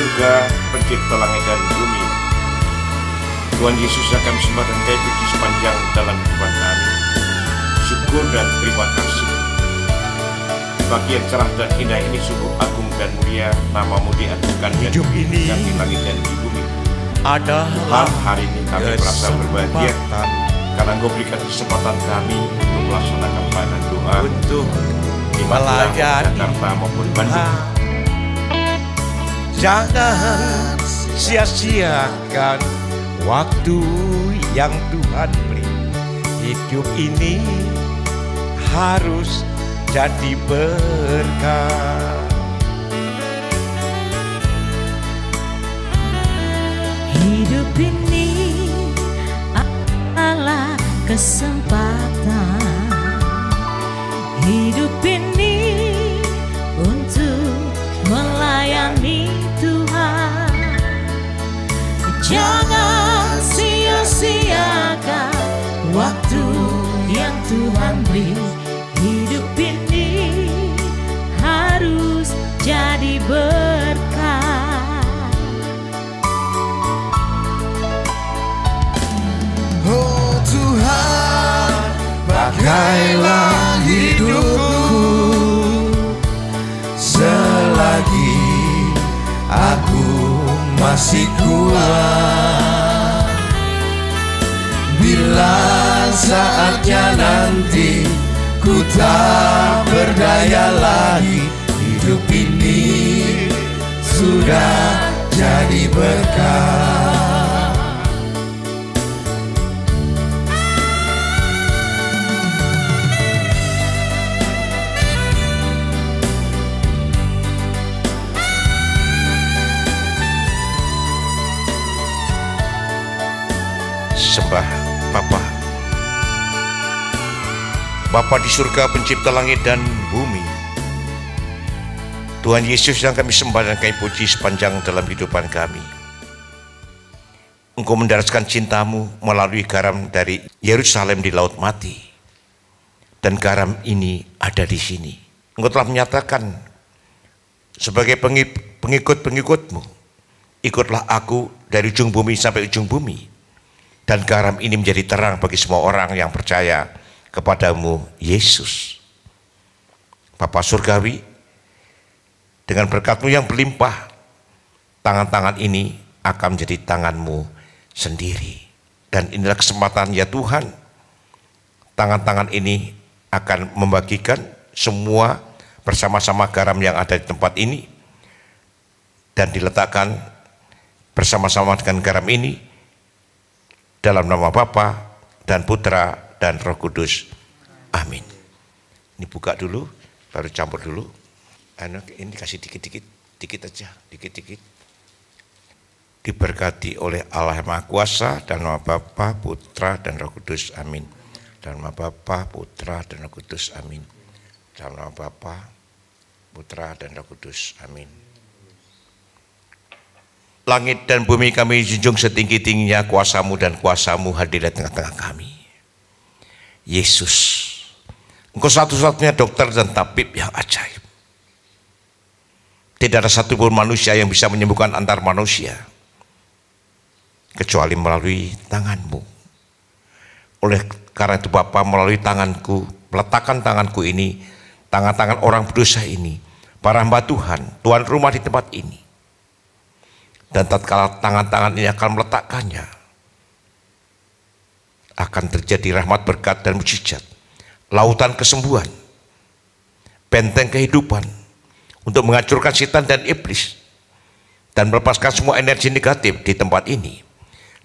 surga, pencipta langit dan bumi, Tuhan Yesus yang kami sembah dan kami puji sepanjang dalam kehidupan kami. Syukur dan terima kasih. Bagi yang cerah dan indah ini sungguh agung dan mulia, namamu diaturkan hidup ini di langit dan di bumi. Adalah Tuhan, hari ini kami merasa berbahagia karena Engkau berikan kesempatan kami untuk melaksanakan pelayanan doa untuk di Magelang, melayani Jakarta maupun Bandung. Jangan sia-siakan waktu yang Tuhan beri. Hidup ini harus jadi berkah. Hidup ini adalah kesempatan. Hidup ini untuk melayani Tuhan. Jangan sia-siakan waktu yang Tuhan beri. Hidup ini harus jadi berkah. Oh Tuhan, pakailah hidupku selagi aku masih kuat. Bila saatnya nanti ku tak berdaya lagi, hidup ini sudah jadi berkah. Sembah Bapa di surga, pencipta langit dan bumi. Tuhan Yesus yang kami sembah dan kami puji sepanjang dalam kehidupan kami. Engkau mendaraskan cintamu melalui garam dari Yerusalem di Laut Mati. Dan garam ini ada di sini. Engkau telah menyatakan sebagai pengikut-pengikutmu, ikutlah aku dari ujung bumi sampai ujung bumi. Dan garam ini menjadi terang bagi semua orang yang percaya kepadamu, Yesus. Bapa Surgawi, dengan berkat-Mu yang berlimpah, tangan-tangan ini akan menjadi tangan-Mu sendiri. Dan inilah kesempatan ya Tuhan, tangan-tangan ini akan membagikan semua bersama-sama garam yang ada di tempat ini, dan diletakkan bersama-sama dengan garam ini dalam nama Bapa dan Putra dan Roh Kudus. Amin. Ini buka dulu, baru campur dulu. Ini kasih dikit aja, dikit. Diberkati oleh Allah yang Maha Kuasa, dan nama Bapa, Putra, dan Roh Kudus. Amin. Dalam nama Bapa, Putra, dan Roh Kudus. Amin. Dalam nama Bapa, Putra, dan Roh Kudus. Amin. Langit dan bumi kami junjung setinggi-tingginya, kuasa-Mu dan kuasa-Mu hadir di tengah-tengah kami. Yesus, Engkau satu-satunya dokter dan tabib yang ajaib. Tidak ada satupun manusia yang bisa menyembuhkan antar manusia kecuali melalui tangan-Mu. Oleh karena itu Bapa, melalui tanganku, meletakkan tanganku ini, tangan-tangan orang berdosa ini, para hamba Tuhan, tuan rumah di tempat ini. Dan tatkala tangan-tangan ini akan meletakkannya, akan terjadi rahmat, berkat, dan mujizat, lautan kesembuhan, benteng kehidupan untuk menghancurkan setan dan iblis dan melepaskan semua energi negatif di tempat ini.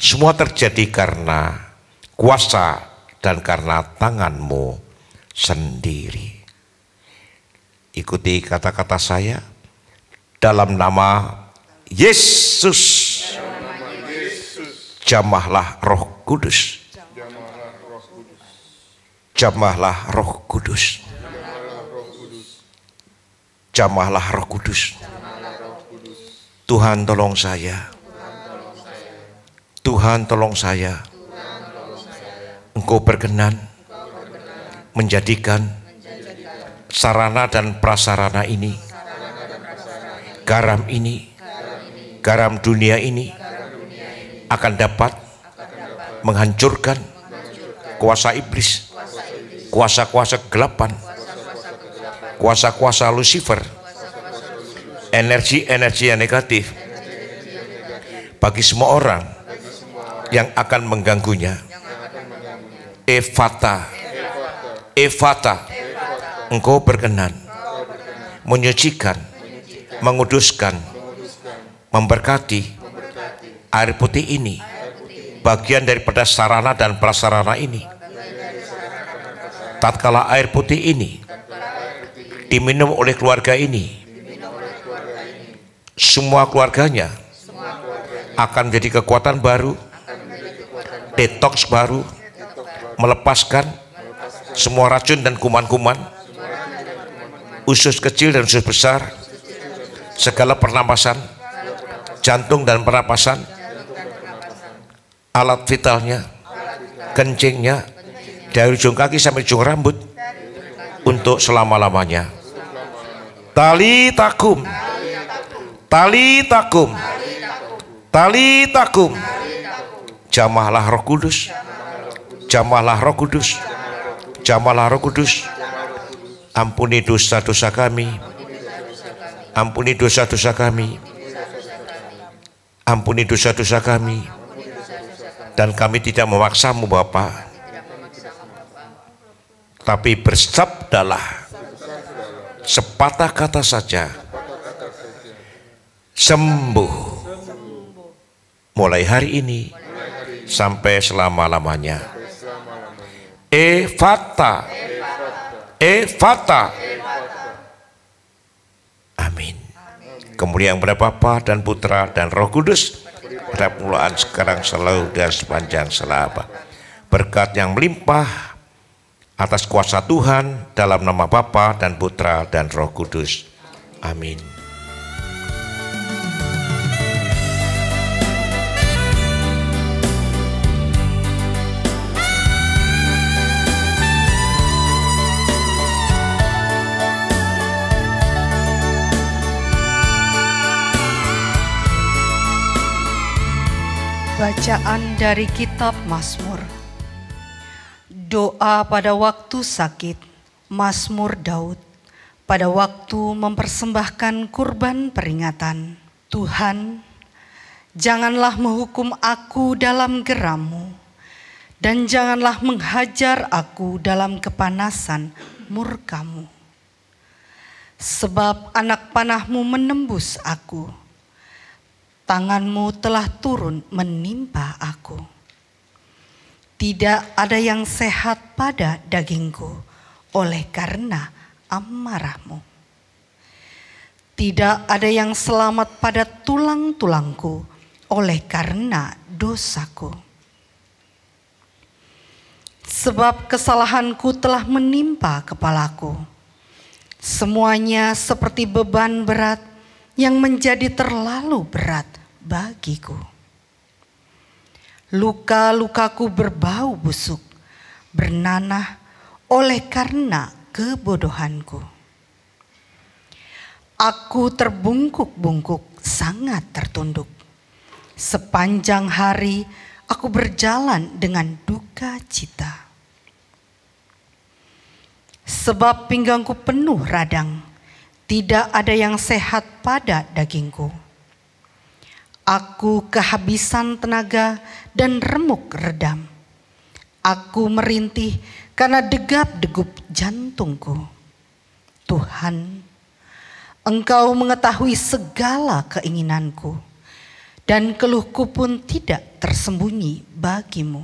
Semua terjadi karena kuasa dan karena tangan-Mu sendiri. Ikuti kata-kata saya dalam nama Yesus. Jamahlah Roh Kudus. Jamahlah Roh Kudus. Jamahlah Roh Kudus. Tuhan tolong saya. Tuhan tolong saya. Engkau berkenan menjadikan sarana dan prasarana ini, garam ini, garam dunia ini akan dapat menghancurkan kuasa iblis, kuasa-kuasa kegelapan, kuasa-kuasa Lucifer, energi-energi yang negatif bagi semua orang yang akan mengganggunya. Ephata, Ephata, engkau berkenan menyucikan, menguduskan, memberkati air putih ini, bagian daripada sarana dan prasarana ini. Tatkala air putih ini diminum oleh keluarga ini, semua keluarganya akan menjadi kekuatan baru, detoks baru, melepaskan semua racun dan kuman-kuman, usus kecil dan usus besar, segala pernapasan, jantung dan pernapasan, alat vitalnya, kencingnya, dari ujung kaki sampai ujung rambut, untuk selama-lamanya. Tali takum, tali takum, tali takum. Jamahlah Roh Kudus, jamahlah Roh Kudus, jamahlah Roh Kudus. Ampuni dosa-dosa kami, ampuni dosa-dosa kami, ampuni dosa-dosa kami, dan kami tidak memaksamu Bapa, tapi bersabdalah sepatah kata saja, sembuh mulai hari ini sampai selama-lamanya. Ephata, Ephata. Amin. Kemuliaan kepada Bapa dan Putra dan Roh Kudus, pada permulaan, sekarang, selalu, dan sepanjang selama. Berkat yang melimpah atas kuasa Tuhan, dalam nama Bapa dan Putra dan Roh Kudus. Amin. Bacaan dari Kitab Mazmur. Doa pada waktu sakit, Mazmur Daud. Pada waktu mempersembahkan kurban peringatan. Tuhan, janganlah menghukum aku dalam geram-Mu, dan janganlah menghajar aku dalam kepanasan murka-Mu. Sebab anak panah-Mu menembus aku, tangan-Mu telah turun menimpa aku. Tidak ada yang sehat pada dagingku oleh karena amarah-Mu. Tidak ada yang selamat pada tulang-tulangku oleh karena dosaku. Sebab kesalahanku telah menimpa kepalaku. Semuanya seperti beban berat yang menjadi terlalu berat bagiku. Luka-lukaku berbau busuk, bernanah oleh karena kebodohanku. Aku terbungkuk-bungkuk, sangat tertunduk. Sepanjang hari aku berjalan dengan duka cita. Sebab pinggangku penuh radang, tidak ada yang sehat pada dagingku. Aku kehabisan tenaga dan remuk redam. Aku merintih karena degap-degup jantungku. Tuhan, Engkau mengetahui segala keinginanku, dan keluhku pun tidak tersembunyi bagimu.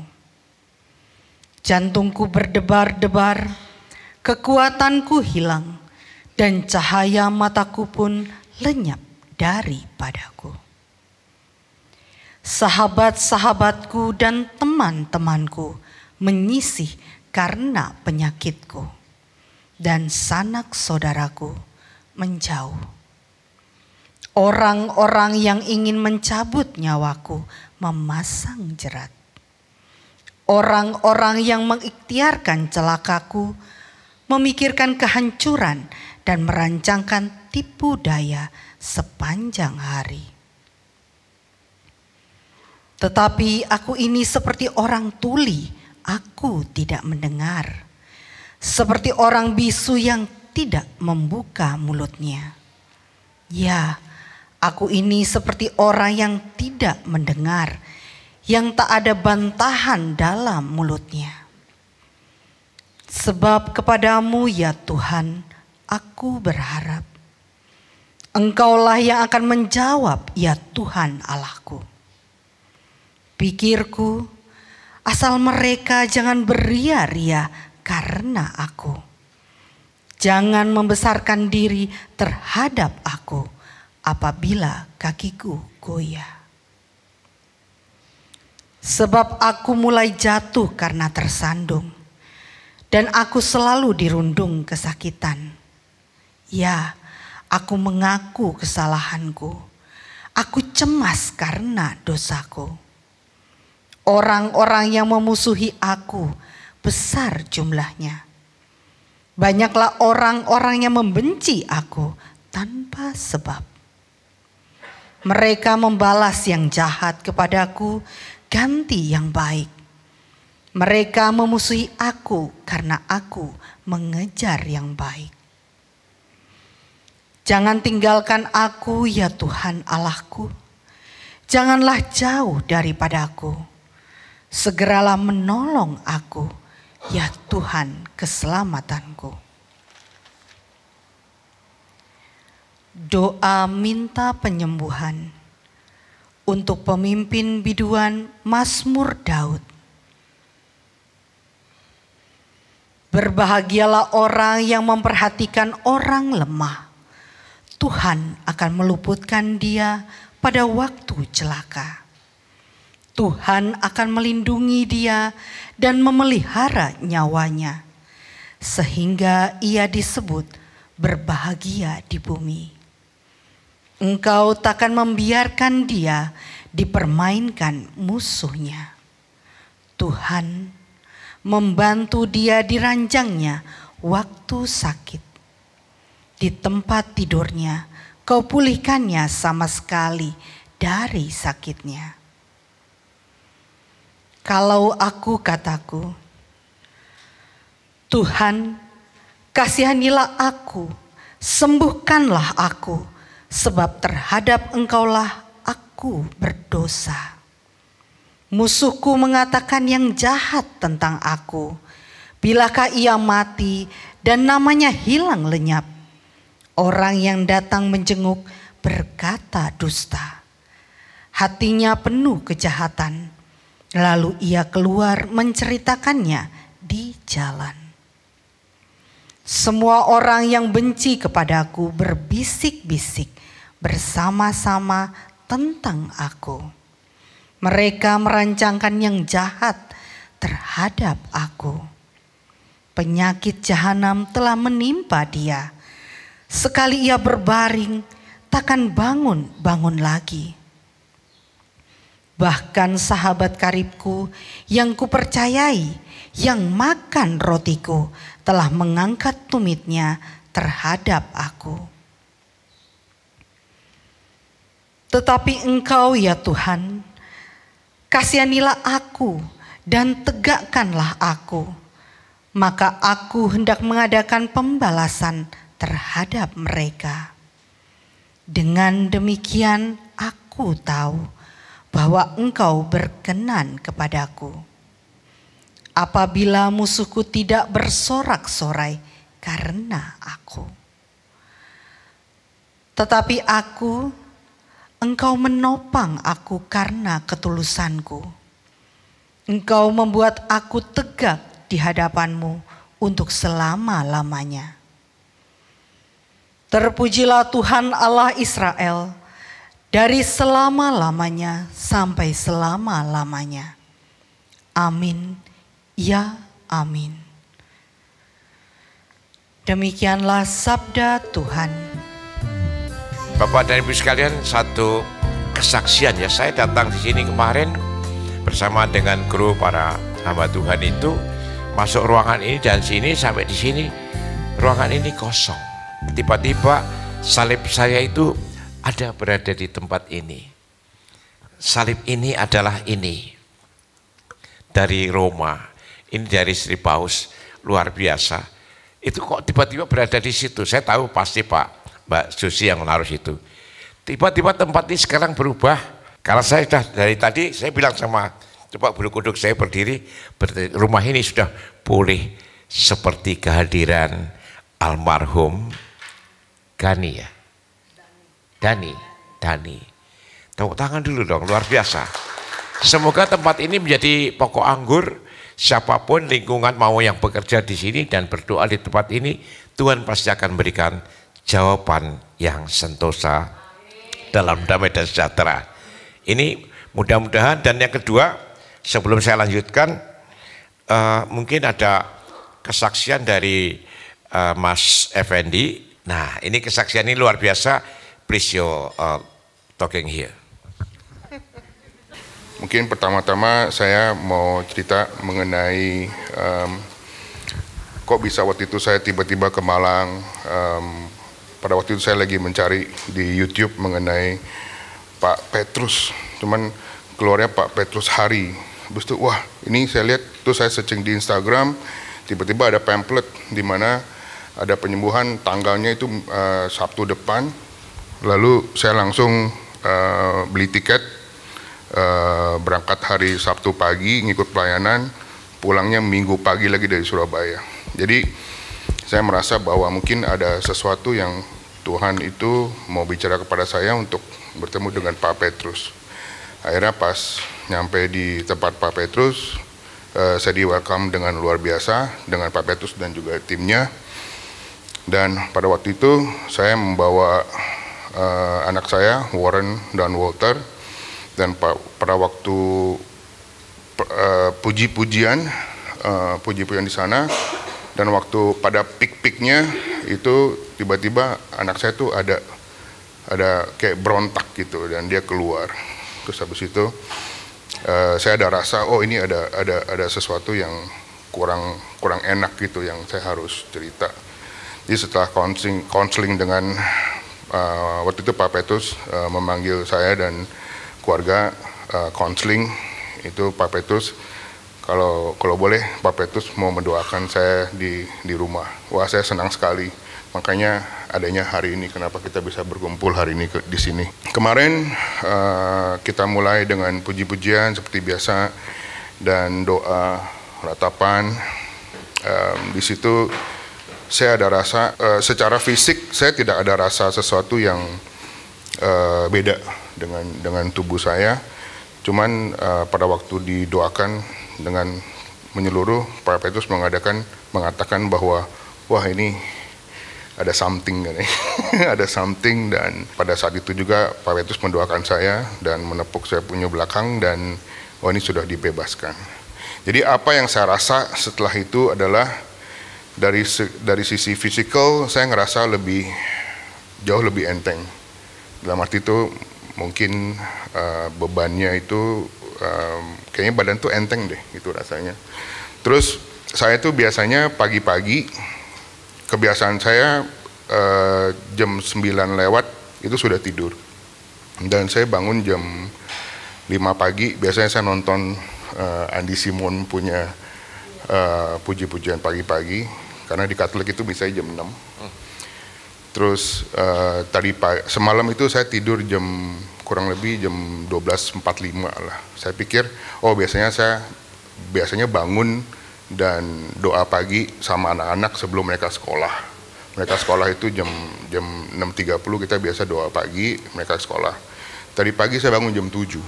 Jantungku berdebar-debar, kekuatanku hilang, dan cahaya mataku pun lenyap daripadaku. Sahabat-sahabatku dan teman-temanku menyisih karena penyakitku, dan sanak saudaraku menjauh. Orang-orang yang ingin mencabut nyawaku memasang jerat. Orang-orang yang mengikhtiarkan celakaku memikirkan kehancuran dan merancangkan tipu daya sepanjang hari. Tetapi aku ini seperti orang tuli, aku tidak mendengar. Seperti orang bisu yang tidak membuka mulutnya. Ya, aku ini seperti orang yang tidak mendengar, yang tak ada bantahan dalam mulutnya. Sebab kepadamu ya Tuhan, aku berharap. Engkaulah yang akan menjawab ya Tuhan Allahku. Pikirku, asal mereka jangan beria-ria karena aku. Jangan membesarkan diri terhadap aku apabila kakiku goyah. Sebab aku mulai jatuh karena tersandung, dan aku selalu dirundung kesakitan. Ya, aku mengaku kesalahanku. Aku cemas karena dosaku. Orang-orang yang memusuhi aku besar jumlahnya. Banyaklah orang-orang yang membenci aku tanpa sebab. Mereka membalas yang jahat kepadaku, ganti yang baik. Mereka memusuhi aku karena aku mengejar yang baik. Jangan tinggalkan aku ya Tuhan Allahku. Janganlah jauh daripadaku. Segeralah menolong aku, ya Tuhan keselamatanku. Doa minta penyembuhan untuk pemimpin biduan Mazmur Daud. Berbahagialah orang yang memperhatikan orang lemah. Tuhan akan meluputkan dia pada waktu celaka. Tuhan akan melindungi dia dan memelihara nyawanya, sehingga ia disebut berbahagia di bumi. Engkau takkan membiarkan dia dipermainkan musuhnya. Tuhan membantu dia di ranjangnya waktu sakit. Di tempat tidurnya kau pulihkannya sama sekali dari sakitnya. Kalau aku kataku, Tuhan, kasihanilah aku, sembuhkanlah aku, sebab terhadap Engkaulah aku berdosa. Musuhku mengatakan yang jahat tentang aku. Bilakah ia mati dan namanya hilang lenyap? Orang yang datang menjenguk berkata dusta. Hatinya penuh kejahatan. Lalu ia keluar menceritakannya di jalan. Semua orang yang benci kepadaku berbisik-bisik bersama-sama tentang aku. Mereka merancangkan yang jahat terhadap aku. Penyakit jahanam telah menimpa dia. Sekali ia berbaring, takkan bangun lagi. Bahkan sahabat karibku yang kupercayai, yang makan rotiku, telah mengangkat tumitnya terhadap aku. Tetapi Engkau ya Tuhan, kasihanilah aku dan tegakkanlah aku. Maka aku hendak mengadakan pembalasan terhadap mereka. Dengan demikian aku tahu bahwa Engkau berkenan kepadaku. Apabila musuhku tidak bersorak-sorai karena aku. Tetapi aku, Engkau menopang aku karena ketulusanku. Engkau membuat aku tegak di hadapan-Mu untuk selama-lamanya. Terpujilah Tuhan Allah Israel, dari selama-lamanya sampai selama-lamanya. Amin. Ya, amin. Demikianlah sabda Tuhan. Bapak dan Ibu sekalian, satu kesaksian ya. Saya datang di sini kemarin bersama dengan kru para hamba Tuhan itu, masuk ruangan ini dan sini sampai di sini ruangan ini kosong. Tiba-tiba salib saya itu ada berada di tempat ini. salib ini adalah ini. Dari Roma, ini dari Sri Paus, luar biasa. Itu kok tiba-tiba berada di situ. Saya tahu pasti Mbak Susi yang menaruh itu. Tiba-tiba tempat ini sekarang berubah. Karena saya sudah dari tadi, saya bilang sama Coba Bulu Kuduk, saya berdiri, rumah ini sudah pulih seperti kehadiran almarhum Gani ya. Dani. Tepuk tangan dulu dong, luar biasa. Semoga tempat ini menjadi pokok anggur. Siapapun lingkungan mau yang bekerja di sini dan berdoa di tempat ini, Tuhan pasti akan berikan jawaban yang sentosa dalam damai dan sejahtera. Ini mudah-mudahan. Dan yang kedua, sebelum saya lanjutkan, mungkin ada kesaksian dari Mas Effendi. Nah, ini kesaksian ini luar biasa. Please you talking here. Mungkin pertama-tama saya mau cerita mengenai kok bisa waktu itu saya tiba-tiba ke Malang. Pada waktu itu saya lagi mencari di YouTube mengenai Pak Petrus, cuman keluarnya Pak Petrus Hari. Habis itu wah, ini saya lihat, tuh saya searching di Instagram, tiba-tiba ada pamphlet di mana ada penyembuhan, tanggalnya itu Sabtu depan. Lalu saya langsung beli tiket, berangkat hari Sabtu pagi, ngikut pelayanan, pulangnya Minggu pagi lagi dari Surabaya. Jadi saya merasa bahwa mungkin ada sesuatu yang Tuhan itu mau bicara kepada saya untuk bertemu dengan Pak Petrus. Akhirnya pas nyampe di tempat Pak Petrus, saya di welcome dengan luar biasa dengan Pak Petrus dan juga timnya. Dan pada waktu itu saya membawa anak saya Warren dan Walter, dan pada waktu puji-pujian di sana, dan waktu pada pik-piknya itu tiba-tiba anak saya tuh ada kayak berontak gitu dan dia keluar. Terus habis itu saya ada rasa, oh ini ada sesuatu yang kurang enak gitu yang saya harus cerita. Jadi setelah counseling dengan waktu itu Pak Petrus memanggil saya dan keluarga counseling, itu Pak Petrus kalau boleh Pak Petrus mau mendoakan saya di rumah. Wah, saya senang sekali. Makanya adanya hari ini, kenapa kita bisa berkumpul hari ini di sini. Kemarin kita mulai dengan puji-pujian seperti biasa dan doa ratapan. Di situ saya ada rasa, secara fisik saya tidak ada rasa sesuatu yang beda dengan tubuh saya. Cuman pada waktu didoakan dengan menyeluruh, Pak Petrus mengatakan bahwa wah ini ada something kan, ada something. Dan pada saat itu juga Pak Petrus mendoakan saya dan menepuk saya punya belakang dan wah ini sudah dibebaskan. Jadi apa yang saya rasa setelah itu adalah dari sisi fisikal saya ngerasa jauh lebih enteng. Dalam arti itu mungkin bebannya itu kayaknya badan tuh enteng deh gitu rasanya. Terus saya tuh biasanya pagi-pagi, kebiasaan saya jam 9 lewat itu sudah tidur. Dan saya bangun jam 5 pagi, biasanya saya nonton Andi Simon punya puji-pujian pagi-pagi, karena di Katolik itu bisa jam 6. Terus semalam itu saya tidur kurang lebih jam 12.45 lah. Saya pikir, oh biasanya bangun dan doa pagi sama anak-anak sebelum mereka sekolah. Mereka sekolah itu jam 6.30 kita biasa doa pagi, mereka sekolah. Tadi pagi saya bangun jam 7.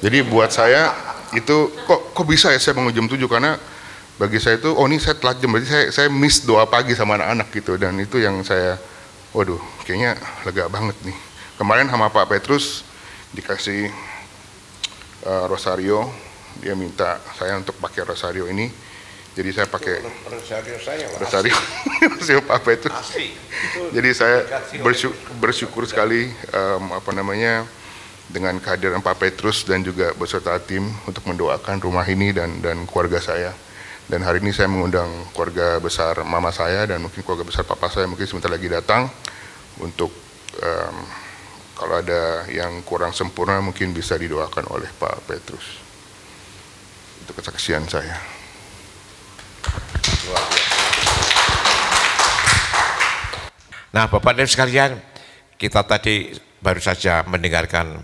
Jadi buat saya itu kok bisa ya saya bangun jam 7, karena bagi saya itu oh ini saya telat jam, berarti saya miss doa pagi sama anak-anak gitu. Dan itu yang saya waduh kayaknya lega banget nih. Kemarin sama Pak Petrus dikasih rosario, dia minta saya untuk pakai rosario ini. Jadi saya pakai rosario Pak Petrus. Jadi saya bersyukur sekali dengan kehadiran Pak Petrus dan juga beserta tim untuk mendoakan rumah ini dan keluarga saya. Dan hari ini saya mengundang keluarga besar mama saya dan mungkin keluarga besar papa saya mungkin sebentar lagi datang untuk kalau ada yang kurang sempurna mungkin bisa didoakan oleh Pak Petrus. Itu kesaksian saya. Nah, Bapak dan sekalian, kita tadi baru saja mendengarkan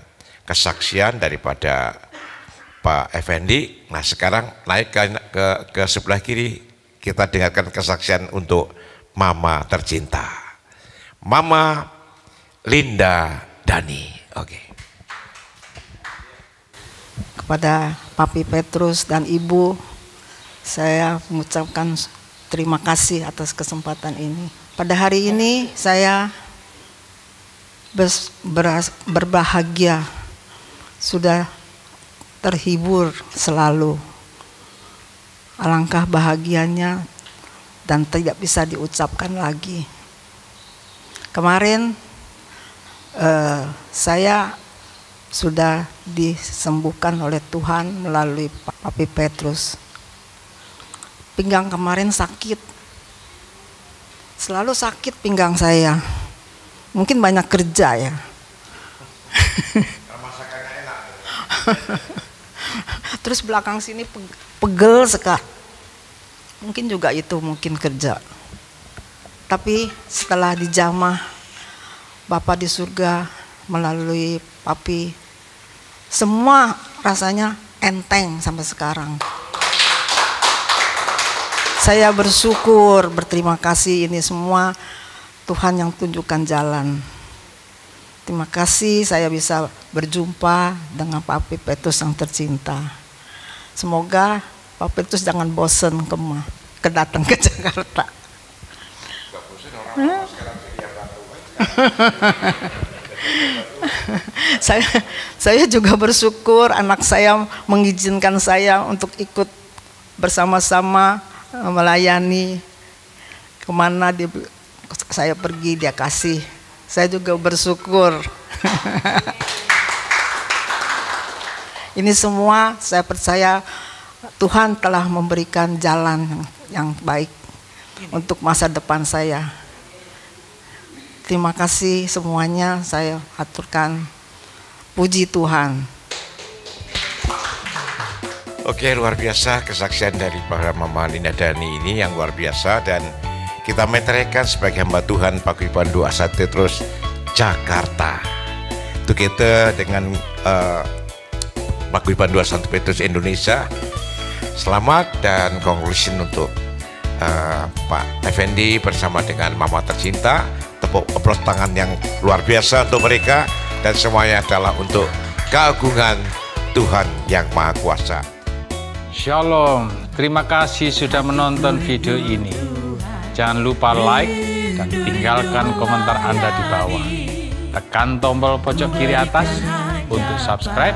kesaksian daripada Pak Effendi. Nah, sekarang naik ke sebelah kiri, kita dengarkan kesaksian untuk Mama tercinta, Mama Linda Dani. Oke. Kepada Papi Petrus dan Ibu, saya mengucapkan terima kasih atas kesempatan ini. Pada hari ini saya berbahagia, sudah terhibur selalu. Alangkah bahagianya dan tidak bisa diucapkan lagi. Kemarin saya sudah disembuhkan oleh Tuhan melalui Papi Petrus. Pinggang kemarin sakit. Selalu sakit pinggang saya. Mungkin banyak kerja ya. Terus belakang sini pegel sekali. Mungkin juga itu mungkin kerja. Tapi setelah dijamah Bapa di surga melalui Papi, semua rasanya enteng sampai sekarang. Saya bersyukur, berterima kasih, ini semua Tuhan yang tunjukkan jalan. Terima kasih saya bisa berjumpa dengan Papi Petrus yang tercinta. Semoga Pak Petrus jangan bosen datang ke Jakarta. Saya juga bersyukur anak saya mengizinkan saya untuk ikut bersama-sama melayani kemana saya pergi, dia kasih. Saya juga bersyukur. Ini semua saya percaya Tuhan telah memberikan jalan yang baik untuk masa depan saya. Terima kasih semuanya, saya aturkan. Puji Tuhan. Oke, luar biasa kesaksian dari para Mama Linda Dani ini yang luar biasa, dan kita meteraikan sebagai hamba Tuhan Paguyuban 21 terus Jakarta. Itu kita dengan Paguyuban 21 Petrus Indonesia. Selamat dan congratulations untuk Pak Effendi bersama dengan Mama tercinta. Tepuk aplaus tangan yang luar biasa untuk mereka, dan semuanya adalah untuk keagungan Tuhan yang Maha Kuasa. Shalom, terima kasih sudah menonton video ini. Jangan lupa like dan tinggalkan komentar Anda di bawah. Tekan tombol pojok kiri atas untuk subscribe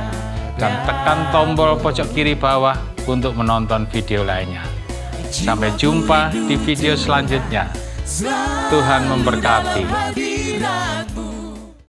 dan tekan tombol pojok kiri bawah untuk menonton video lainnya. Sampai jumpa di video selanjutnya. Tuhan memberkati.